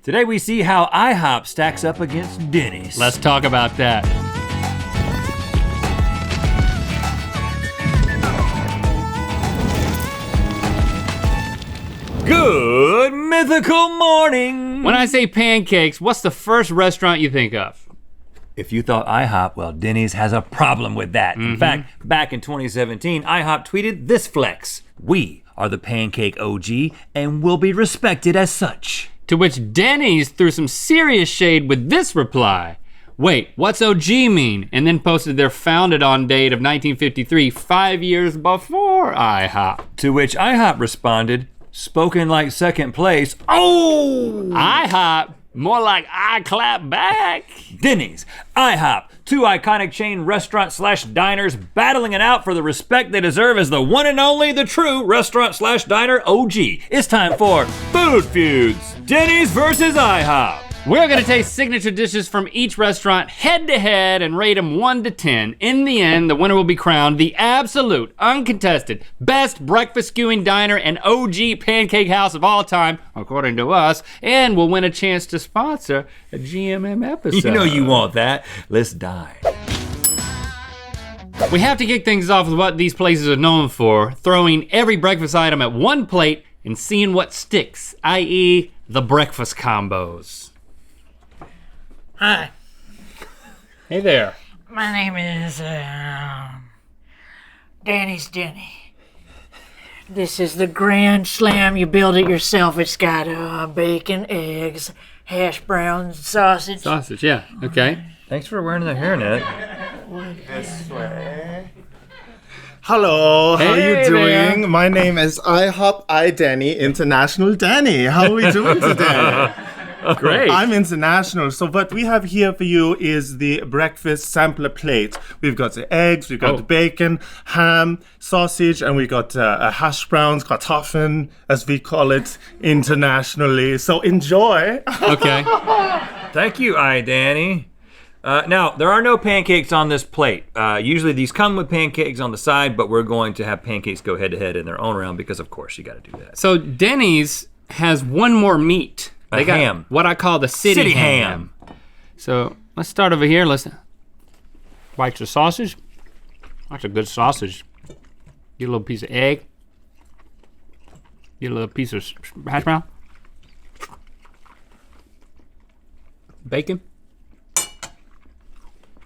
Today we see how IHOP stacks up against Denny's. Let's talk about that. Good mythical morning. When I say pancakes, what's the first restaurant you think of? If you thought IHOP, well, Denny's has a problem with that. In fact, back in 2017, IHOP tweeted this flex: "We are the pancake OG and will be respected as such." To which Denny's threw some serious shade with this reply: "Wait, what's OG mean?" And then posted their founded on date of 1953, 5 years before IHOP. To which IHOP responded, "Spoken like second place, oh!" IHOP, more like I clap back. Denny's, IHOP, two iconic chain restaurant/diners battling it out for the respect they deserve as the one and only, the true restaurant/diner OG. It's time for Food Feuds, Denny's versus IHOP. We're gonna taste signature dishes from each restaurant head to head and rate them 1 to 10. In the end, the winner will be crowned the absolute, uncontested, best breakfast skewing diner and OG pancake house of all time, according to us, and will win a chance to sponsor a GMM episode. You know you want that. Let's dive. We have to kick things off with what these places are known for, throwing every breakfast item at one plate and seeing what sticks, i.e. the breakfast combos. Hi, Hey there. my name is Danny's Denny. This is the Grand Slam. You build it yourself. It's got bacon, eggs, hash browns, sausage. Sausage, yeah, okay. Thanks for wearing the hairnet. Hello, how are Hey you doing? there. My name is IHOP I Danny, International Danny. How are we doing today? Great. I'm international, so what we have here for you is the breakfast sampler plate. We've got the eggs, we've got the bacon, ham, sausage, and we got hash browns, kartoffeln, as we call it internationally. So enjoy. Okay. Thank you, Danny. Now, there are no pancakes on this plate. Usually these come with pancakes on the side, but we're going to have pancakes go head to head in their own round because of course you gotta do that. So Denny's has one more meat. They got ham. what I call the city ham. So let's start over here. Let's bite your sausage. That's a good sausage. Get a little piece of egg. Get a little piece of hash brown. Bacon.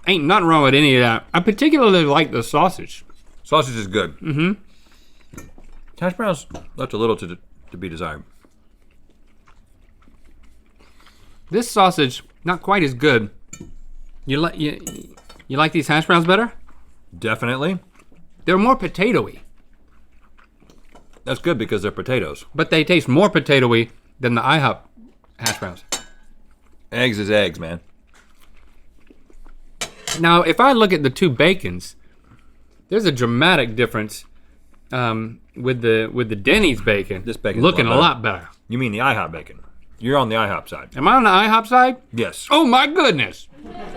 Ain't nothing wrong with any of that. I particularly like the sausage. Sausage is good. Hash browns left a little to be desired. This sausage, not quite as good. You like these hash browns better? Definitely. They're more potatoey, That's good because they're potatoes. but they taste more potatoey than the IHOP hash browns. Eggs is eggs, man. Now, if I look at the two bacons, there's a dramatic difference with the Denny's bacon. This bacon's looking a a lot lot better. You mean the IHOP bacon. You're on the IHOP side. Am I on the IHOP side? Yes. Oh my goodness.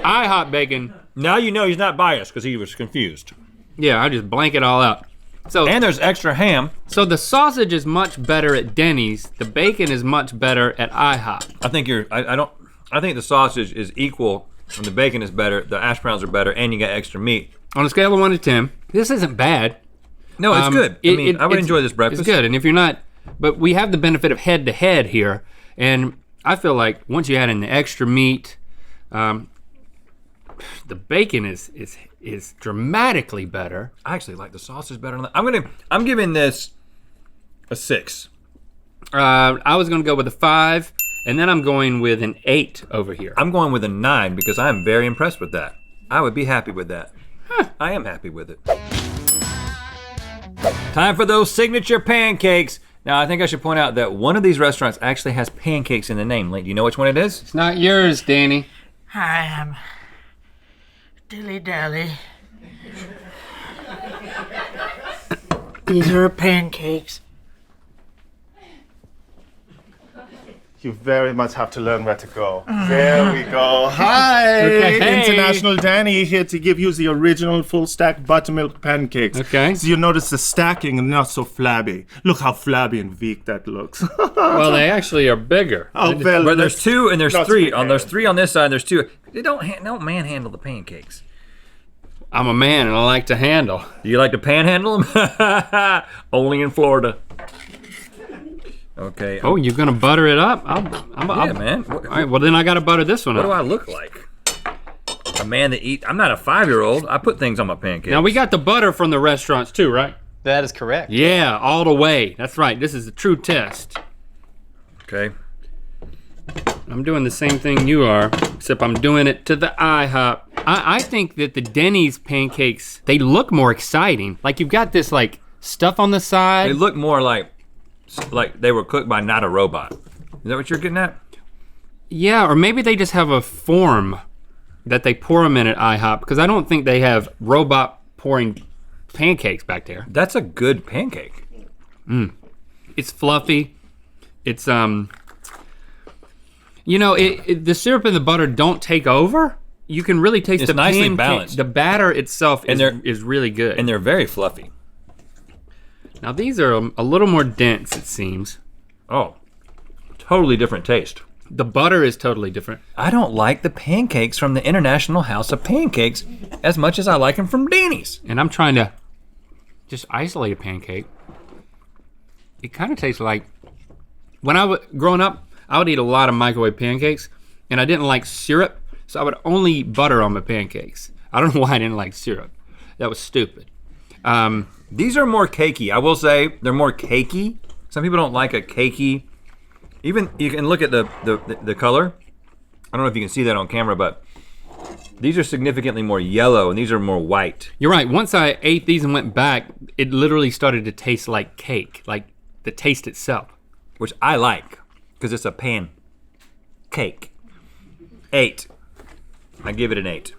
IHOP bacon, Now you know he's not biased because he was confused. yeah, I just blank it all out. So, And there's extra ham. so the sausage is much better at Denny's. The bacon is much better at IHOP. I think I think the sausage is equal and the bacon is better, the hash browns are better, and you got extra meat. On a scale of 1 to 10, this isn't bad. No, it's good. I would it's- enjoy this breakfast. It's good, and if you're not, but we have the benefit of head to head here, and I feel like once you add in the extra meat, the bacon is dramatically better. I actually like the sausage better than that. I'm giving this a 6. I was gonna go with a 5, and then I'm going with an 8 over here. I'm going with a 9 because I'm very impressed with that. I would be happy with that. I am happy with it. Time for those signature pancakes. Now, I think I should point out that one of these restaurants actually has pancakes in the name. Link, do you know which one it is? It's not yours, Danny. Hi, I'm Dilly Dally. These are pancakes. You very much have to learn where to go. There we go. Hi, Okay. International Danny here to give you the original full stack buttermilk pancakes. Okay. So you notice the stacking and not so flabby. Look how flabby and weak that looks. Well, they actually are bigger. Oh, well, But there's two and there's Not three. too There's three on this side. There's two. They don't manhandle the pancakes. I'm a man and I like to handle. Do you like to panhandle them? Only in Florida. Okay. Oh, you're gonna butter it up? yeah, man. All right, well then I gotta butter this one What up. do I look like? A man that eat. I'm not a 5-year-old. I put things on my pancakes. Now we got the butter from the restaurants too, right? That is correct. Yeah, all the way. That's right. This is the true test. Okay. I'm doing the same thing you are, except I'm doing it to the IHOP. I think that the Denny's pancakes, they look more exciting. Like you've got this like stuff on the They side. look more like they were cooked by not a robot. Is that what you're getting at? Yeah, or maybe they just have a form that they pour them in at IHOP, because I don't think they have robot pouring pancakes back there. That's a good pancake. It's fluffy. It's you know, the syrup and the butter don't take over. You can really taste It's the nicely pancake. balanced. The batter itself And is really good. And they're very fluffy. Now these are a little more dense, it seems. Oh, totally different taste. The butter is totally different. I don't like the pancakes from the International House of Pancakes as much as I like them from Denny's. And I'm trying to just isolate a pancake. It kind of tastes like, when I was growing up, I would eat a lot of microwave pancakes, and I didn't like syrup, so I would only eat butter on my pancakes. I don't know why I didn't like syrup. That was stupid. These are more cakey. I will say they're more cakey. Some people don't like a cakey. Even you can look at the color. I don't know if you can see that on camera, but these are significantly more yellow and these are more white. You're right, once I ate these and went back, it literally started to taste like cake, like the taste itself. Which I like, because it's a pan cake. 8. I give it an 8.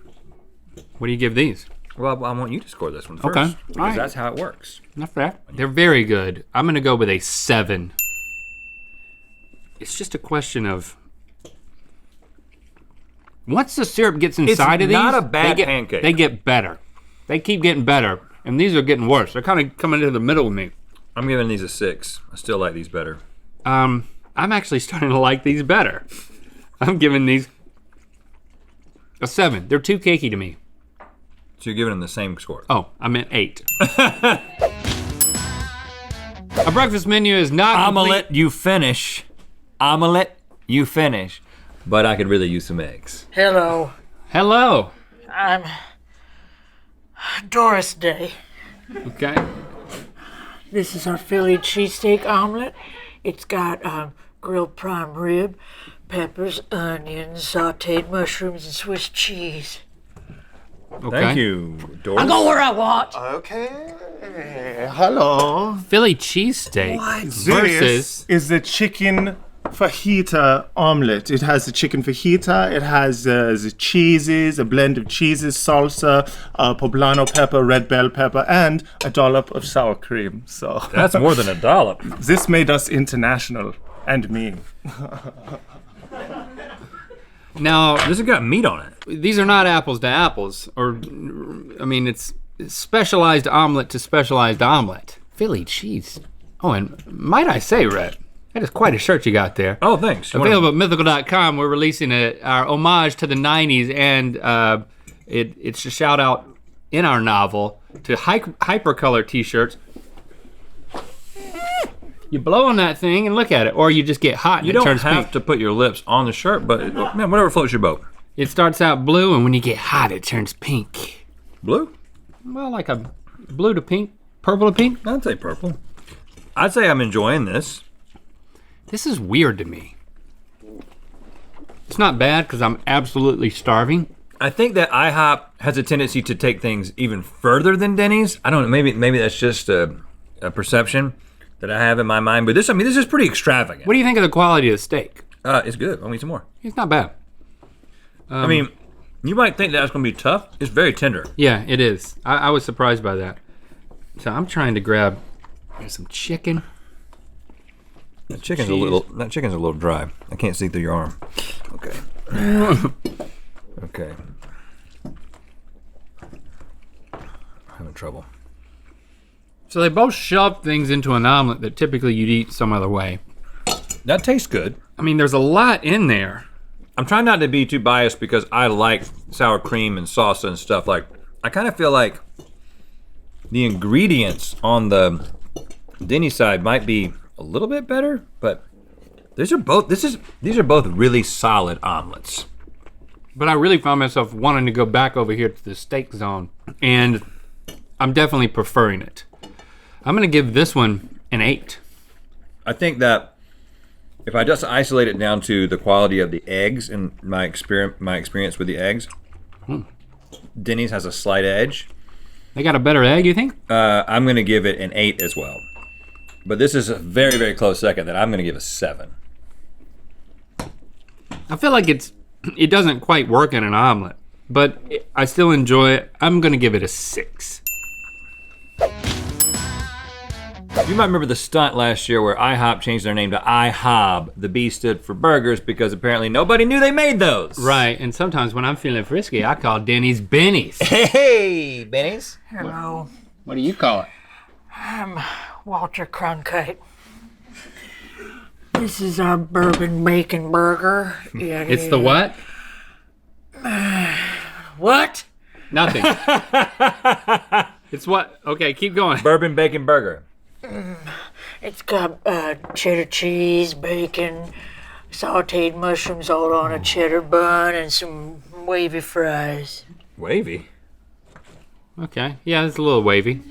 What do you give these? Well, I want you to score this one first. Okay. Because Alright. that's how it works. Not bad. They're very good. I'm gonna go with a 7. It's just a question of, once the syrup gets inside of these, not a bad they get, pancake. They get better. They keep getting better, and these are getting worse. They're kind of coming into the middle with me. I'm giving these a 6. I still like these better. I'm actually starting to like these better. I'm giving these a 7. They're too cakey to me. So you're giving them the same score. Oh, I meant 8. A breakfast menu is not Omelet, you finish. Omelet, you finish. But I could really use some eggs. Hello, Hello. I'm Doris Day. Okay. This is our Philly cheesesteak omelet. It's got grilled prime rib, peppers, onions, sauteed mushrooms, and Swiss cheese. Okay. Thank you, Doris. I go where I want. Okay. Hello. Philly cheesesteak This versus is the chicken fajita omelet. It has the chicken fajita. It has the cheeses, a blend of cheeses, salsa, poblano pepper, red bell pepper, and a dollop of sour cream. So That's more than a dollop. this made us international, and me. now. This has got meat on it. These are not apples to apples, or I mean, it's specialized omelet to specialized omelet. Philly cheese. Oh, and might I say, Rhett, that is quite a shirt you got there. Oh, thanks. Available at mythical.com. We're releasing our homage to the 90s, and it's a shout out in our novel to hypercolor t-shirts. You blow on that thing and look at it, or you just get hot and You it don't turns have pink. to put your lips on the shirt, but man, whatever floats your boat. It starts out blue, and when you get hot, it turns pink. Blue? Well, like a blue to pink, purple to pink. I'd say purple. I'd say I'm enjoying this. This is weird to me. It's not bad because I'm absolutely starving. I think that IHOP has a tendency to take things even further than Denny's. I don't know, maybe that's just a perception that I have in my mind, but this is pretty extravagant. What do you think of the quality of the steak? It's good. I'll eat some more. It's not bad. I mean, you might think that's gonna be tough. It's very tender. Yeah, it is. I was surprised by that. So I'm trying to grab some chicken. That chicken's a little dry. I can't see through your arm. Okay. Okay. I'm having trouble. So they both shove things into an omelet that typically you'd eat some other way. That tastes good. I mean, there's a lot in there. I'm trying not to be too biased because I like sour cream and salsa and stuff. Like, I kind of feel like the ingredients on the Denny's side might be a little bit better, but these are both really solid omelets. But I really found myself wanting to go back over here to the steak zone, and I'm definitely preferring it. I'm gonna give this one an 8. I think that if I just isolate it down to the quality of the eggs and my experience with the eggs, Denny's has a slight edge. They got a better egg, you think? I'm gonna give it an 8 as well. But this is a very, very close second that I'm gonna give a 7. I feel like it doesn't quite work in an omelet, but I still enjoy it. I'm gonna give it a 6. You might remember the stunt last year where IHOP changed their name to IHOB. The B stood for burgers because apparently nobody knew they made those. Right, and sometimes when I'm feeling frisky, I call Denny's Benny's. Hey, Benny's. Hello, What do you call it? I'm Walter Cronkite. This is our bourbon bacon burger. Yeah, It's the what? What? Nothing. It's what? Okay, keep going. Bourbon bacon burger. It's got cheddar cheese, bacon, sauteed mushrooms all on a cheddar bun, and some wavy fries. Wavy. Okay, yeah, it's a little wavy.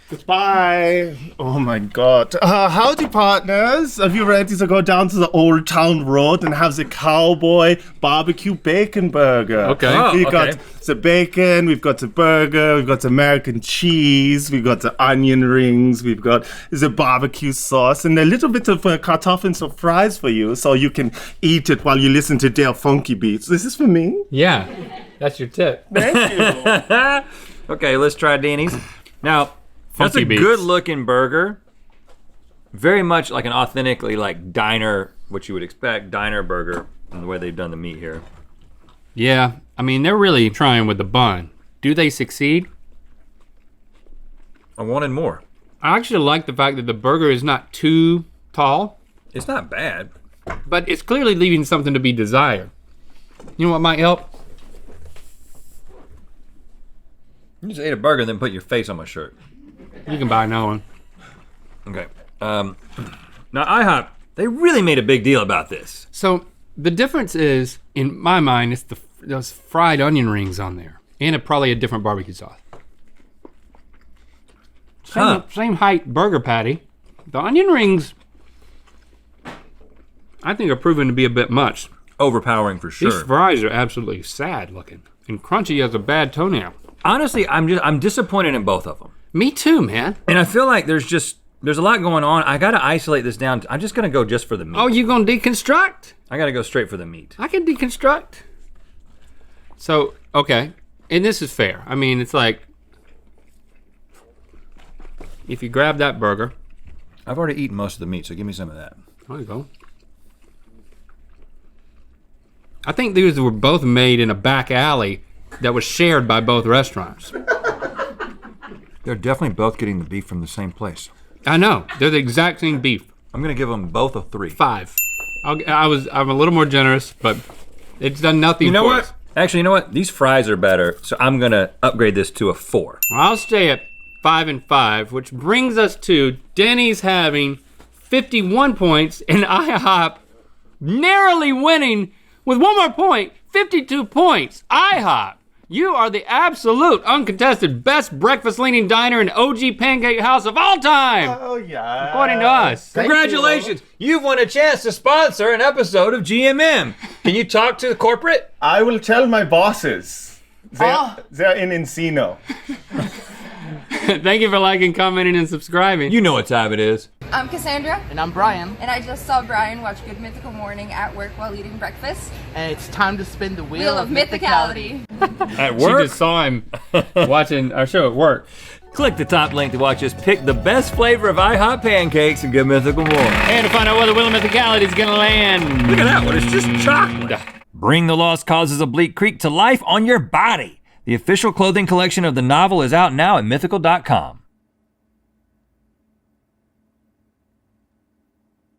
Goodbye. Oh my God. Howdy, partners. Are you ready to go down to the Old Town Road and have the cowboy barbecue bacon burger? Okay. Oh, We've okay. got the bacon, we've got the burger, we've got the American cheese, we've got the onion rings, we've got the barbecue sauce, and a little bit of kartoffel and some fries for you so you can eat it while you listen to their funky beats. This is for me. Yeah, that's your tip. Thank you. Okay, let's try Denny's. Now, that's Funky a beats. good looking burger. Very much like an authentically like diner, what you would expect, diner burger, in the way they've done the meat here. Yeah, I mean, they're really trying with the bun. Do they succeed? I wanted more. I actually like the fact that the burger is not too tall, It's not bad. but it's clearly leaving something to be desired. You know what might help? You just ate a burger and then put your face on my shirt. You can buy another one. Okay. Now IHOP, they really made a big deal about this. So the difference is, in my mind, it's those fried onion rings on there, and probably a different barbecue sauce. Same height burger patty. The onion rings, I think, are proven to be a bit much. Overpowering for sure. These fries are absolutely sad looking, and Crunchy has a bad toenail. Honestly, I'm disappointed in both of them. Me too, man. And I feel like there's a lot going on. I gotta isolate this down. I'm just gonna go just for the meat. Oh, you gonna deconstruct? I gotta go straight for the meat. I can deconstruct. So, okay, and this is fair. I mean, it's like, if you grab that burger, I've already eaten most of the meat, so give me some of that. there you go. I think these were both made in a back alley that was shared by both restaurants. They're definitely both getting the beef from the same place. I know, they're the exact same beef. I'm gonna give them both a 3. 5. I'm a little more generous, but it's done nothing You know for what? us. Actually, you know what? These fries are better, so I'm gonna upgrade this to a 4. I'll stay at 5 and 5, which brings us to Denny's having 51 points and IHOP narrowly winning with one more point, 52 points. IHOP, you are the absolute uncontested best breakfast-leaning diner and OG pancake house of all time, Oh, yeah. according to us. Congratulations! You've won a chance to sponsor an episode of GMM. Can you talk to the corporate? I will tell my bosses. They're in Encino. Thank you for liking, commenting, and subscribing. You know what time it is. I'm Cassandra. And I'm Brian. And I just saw Brian watch Good Mythical Morning at work while eating breakfast. And it's time to spin the Wheel of Mythicality. At She work? just saw him watching our show at work. Click the top link to watch us pick the best flavor of IHOP pancakes and Good Mythical more. And to find out where the Wheel of Mythicality is gonna land. Look at that one, it's just chocolate. Bring the Lost Causes of Bleak Creek to life on your body. The official clothing collection of the novel is out now at mythical.com.